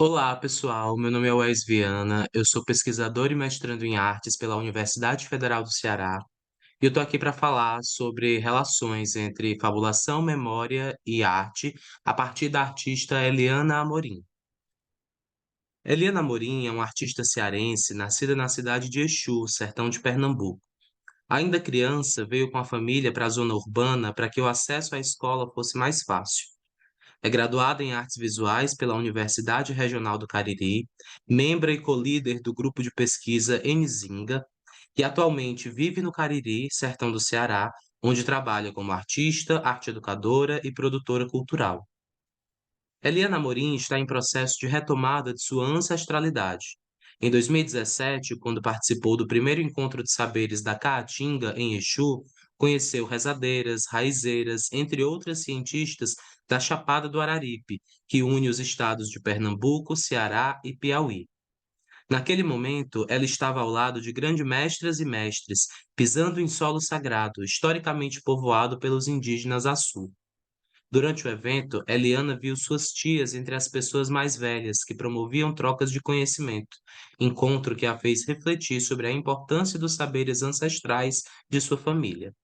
Olá, pessoal. Meu nome é Wes Viana. Eu sou pesquisador e mestrando em artes pela Universidade Federal do Ceará. E eu estou aqui para falar sobre relações entre fabulação, memória e arte a partir da artista Eliana Amorim. Eliana Amorim é uma artista cearense nascida na cidade de Exu, sertão de Pernambuco. Ainda criança, veio com a família para a zona urbana para que o acesso à escola fosse mais fácil. É graduada em Artes Visuais pela Universidade Regional do Cariri, membro e co-líder do grupo de pesquisa Enizinga, e atualmente vive no Cariri, sertão do Ceará, onde trabalha como artista, arte educadora e produtora cultural. Eliana Amorim está em processo de retomada de sua ancestralidade. Em 2017, quando participou do primeiro encontro de saberes da Caatinga, em Exu, conheceu rezadeiras, raizeiras, entre outras cientistas da Chapada do Araripe, que une os estados de Pernambuco, Ceará e Piauí. Naquele momento, ela estava ao lado de grandes mestras e mestres, pisando em solo sagrado, historicamente povoado pelos indígenas Açu. Durante o evento, Eliana viu suas tias entre as pessoas mais velhas que promoviam trocas de conhecimento, encontro que a fez refletir sobre a importância dos saberes ancestrais de sua família.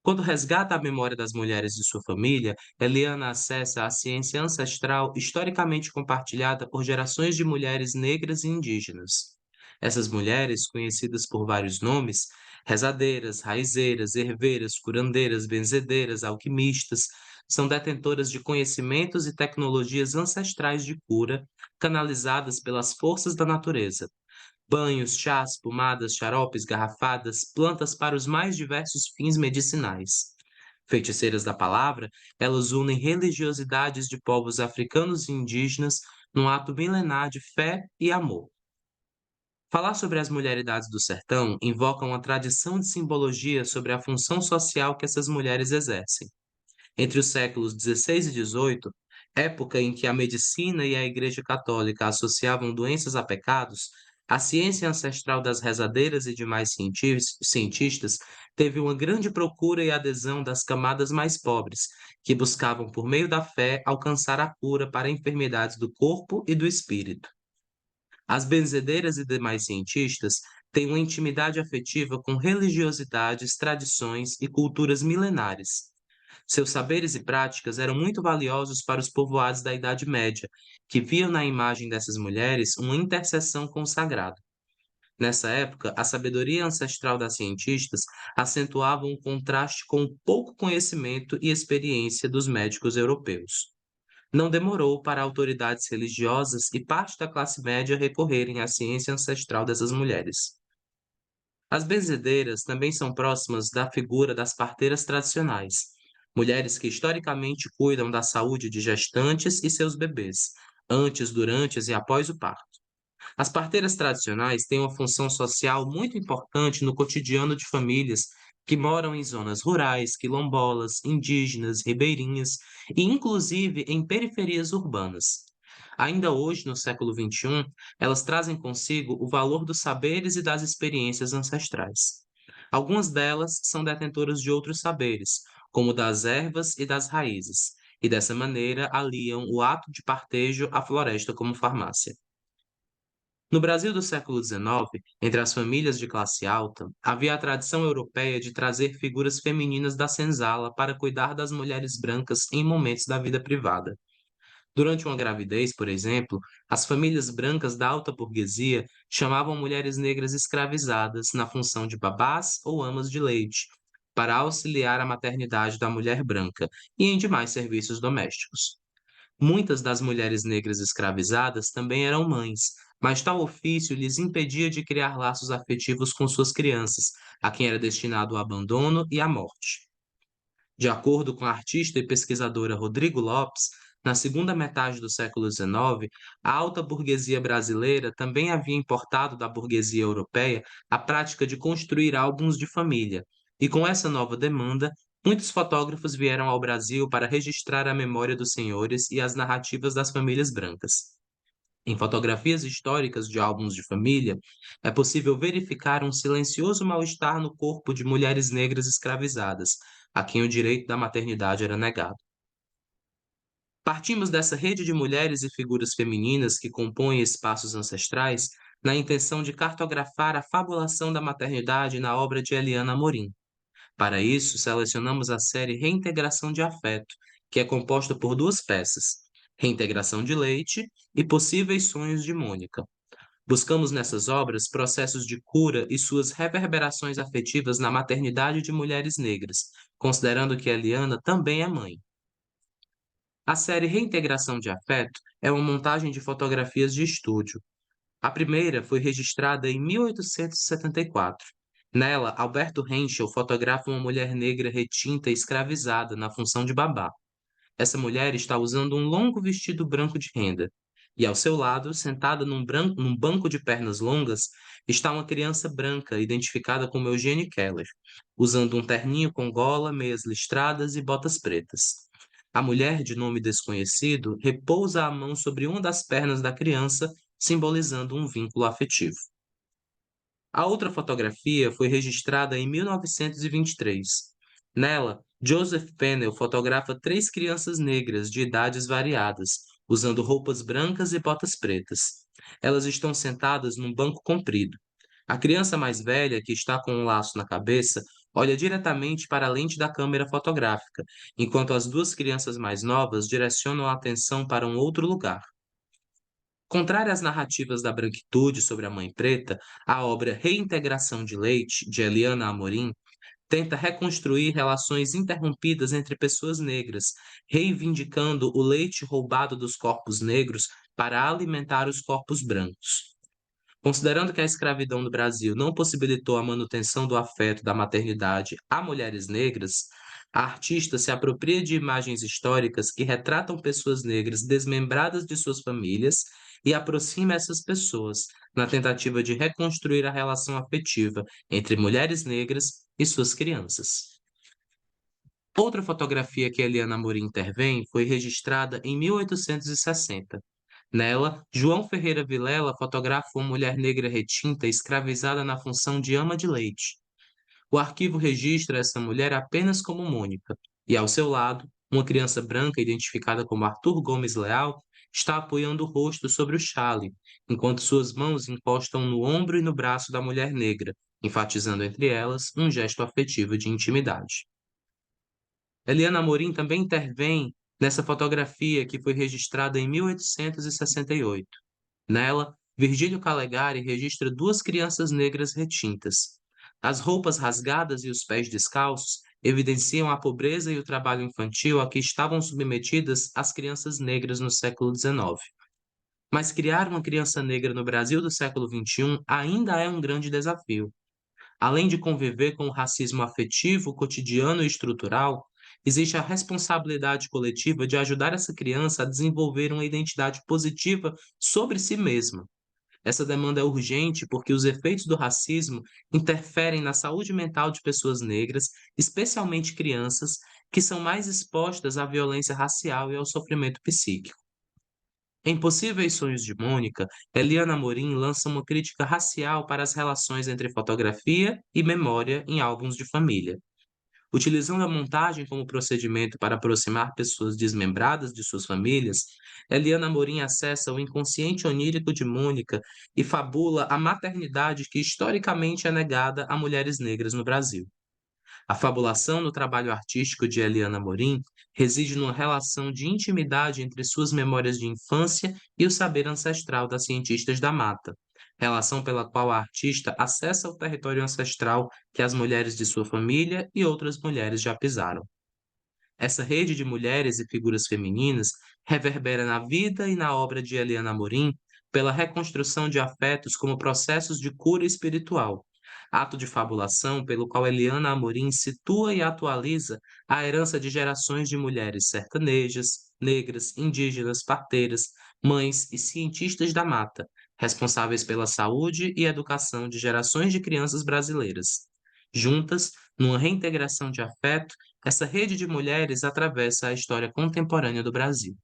Quando resgata a memória das mulheres de sua família, Eliana acessa a ciência ancestral historicamente compartilhada por gerações de mulheres negras e indígenas. Essas mulheres, conhecidas por vários nomes, rezadeiras, raizeiras, herveiras, curandeiras, benzedeiras, alquimistas, são detentoras de conhecimentos e tecnologias ancestrais de cura, canalizadas pelas forças da natureza. Banhos, chás, pomadas, xaropes, garrafadas, plantas para os mais diversos fins medicinais. Feiticeiras da palavra, elas unem religiosidades de povos africanos e indígenas num ato milenar de fé e amor. Falar sobre as mulheridades do sertão invoca uma tradição de simbologia sobre a função social que essas mulheres exercem. Entre os séculos XVI e XVIII, época em que a medicina e a Igreja Católica associavam doenças a pecados, a ciência ancestral das rezadeiras e demais cientistas teve uma grande procura e adesão das camadas mais pobres, que buscavam, por meio da fé, alcançar a cura para enfermidades do corpo e do espírito. As benzedeiras e demais cientistas têm uma intimidade afetiva com religiosidades, tradições e culturas milenares. Seus saberes e práticas eram muito valiosos para os povoados da Idade Média, que viam na imagem dessas mulheres uma intercessão com o sagrado. Nessa época, a sabedoria ancestral das cientistas acentuava um contraste com o pouco conhecimento e experiência dos médicos europeus. Não demorou para autoridades religiosas e parte da classe média recorrerem à ciência ancestral dessas mulheres. As benzedeiras também são próximas da figura das parteiras tradicionais, mulheres que historicamente cuidam da saúde de gestantes e seus bebês, antes, durante e após o parto. As parteiras tradicionais têm uma função social muito importante no cotidiano de famílias que moram em zonas rurais, quilombolas, indígenas, ribeirinhas e, inclusive, em periferias urbanas. Ainda hoje, no século XXI, elas trazem consigo o valor dos saberes e das experiências ancestrais. Algumas delas são detentoras de outros saberes, como o das ervas e das raízes, e dessa maneira aliam o ato de partejo à floresta como farmácia. No Brasil do século XIX, entre as famílias de classe alta, havia a tradição europeia de trazer figuras femininas da senzala para cuidar das mulheres brancas em momentos da vida privada. Durante uma gravidez, por exemplo, as famílias brancas da alta burguesia chamavam mulheres negras escravizadas na função de babás ou amas de leite, para auxiliar a maternidade da mulher branca e em demais serviços domésticos. Muitas das mulheres negras escravizadas também eram mães, mas tal ofício lhes impedia de criar laços afetivos com suas crianças, a quem era destinado o abandono e a morte. De acordo com a artista e pesquisadora Rodrigo Lopes, na segunda metade do século XIX, a alta burguesia brasileira também havia importado da burguesia europeia a prática de construir álbuns de família, e com essa nova demanda, muitos fotógrafos vieram ao Brasil para registrar a memória dos senhores e as narrativas das famílias brancas. Em fotografias históricas de álbuns de família, é possível verificar um silencioso mal-estar no corpo de mulheres negras escravizadas, a quem o direito da maternidade era negado. Partimos dessa rede de mulheres e figuras femininas que compõem espaços ancestrais na intenção de cartografar a fabulação da maternidade na obra de Eliana Amorim. Para isso, selecionamos a série Reintegração de Afeto, que é composta por duas peças, Reintegração de Leite e Possíveis Sonhos de Mônica. Buscamos nessas obras processos de cura e suas reverberações afetivas na maternidade de mulheres negras, considerando que Eliana também é mãe. A série Reintegração de Afeto é uma montagem de fotografias de estúdio. A primeira foi registrada em 1874. Nela, Alberto Henschel fotografa uma mulher negra retinta e escravizada na função de babá. Essa mulher está usando um longo vestido branco de renda. E ao seu lado, sentada num banco de pernas longas, está uma criança branca, identificada como Eugênie Keller, usando um terninho com gola, meias listradas e botas pretas. A mulher, de nome desconhecido, repousa a mão sobre uma das pernas da criança, simbolizando um vínculo afetivo. A outra fotografia foi registrada em 1923. Nela, Joseph Pennell fotografa três crianças negras de idades variadas, usando roupas brancas e botas pretas. Elas estão sentadas num banco comprido. A criança mais velha, que está com um laço na cabeça, olha diretamente para a lente da câmera fotográfica, enquanto as duas crianças mais novas direcionam a atenção para um outro lugar. Contrária às narrativas da branquitude sobre a mãe preta, a obra Reintegração de Leite, de Eliana Amorim, tenta reconstruir relações interrompidas entre pessoas negras, reivindicando o leite roubado dos corpos negros para alimentar os corpos brancos. Considerando que a escravidão no Brasil não possibilitou a manutenção do afeto da maternidade a mulheres negras, a artista se apropria de imagens históricas que retratam pessoas negras desmembradas de suas famílias e aproxima essas pessoas, na tentativa de reconstruir a relação afetiva entre mulheres negras e suas crianças. Outra fotografia que Eliana Amorim intervém foi registrada em 1860. Nela, João Ferreira Vilela fotografa uma mulher negra retinta escravizada na função de ama de leite. O arquivo registra essa mulher apenas como Mônica, e ao seu lado, uma criança branca identificada como Arthur Gomes Leal está apoiando o rosto sobre o chale, enquanto suas mãos encostam no ombro e no braço da mulher negra, enfatizando entre elas um gesto afetivo de intimidade. Eliana Amorim também intervém nessa fotografia que foi registrada em 1868. Nela, Virgílio Calegari registra duas crianças negras retintas. As roupas rasgadas e os pés descalços evidenciam a pobreza e o trabalho infantil a que estavam submetidas as crianças negras no século XIX. Mas criar uma criança negra no Brasil do século XXI ainda é um grande desafio. Além de conviver com o racismo afetivo, cotidiano e estrutural, existe a responsabilidade coletiva de ajudar essa criança a desenvolver uma identidade positiva sobre si mesma. Essa demanda é urgente porque os efeitos do racismo interferem na saúde mental de pessoas negras, especialmente crianças, que são mais expostas à violência racial e ao sofrimento psíquico. Em Possíveis Sonhos de Mônica, Eliana Amorim lança uma crítica racial para as relações entre fotografia e memória em álbuns de família. Utilizando a montagem como procedimento para aproximar pessoas desmembradas de suas famílias, Eliana Amorim acessa o inconsciente onírico de Mônica e fabula a maternidade que historicamente é negada a mulheres negras no Brasil. A fabulação no trabalho artístico de Eliana Amorim reside numa relação de intimidade entre suas memórias de infância e o saber ancestral das cientistas da mata, relação pela qual a artista acessa o território ancestral que as mulheres de sua família e outras mulheres já pisaram. Essa rede de mulheres e figuras femininas reverbera na vida e na obra de Eliana Amorim pela reconstrução de afetos como processos de cura espiritual, ato de fabulação pelo qual Eliana Amorim situa e atualiza a herança de gerações de mulheres sertanejas, negras, indígenas, parteiras, mães e cientistas da mata, responsáveis pela saúde e educação de gerações de crianças brasileiras. Juntas, numa reintegração de afeto, essa rede de mulheres atravessa a história contemporânea do Brasil.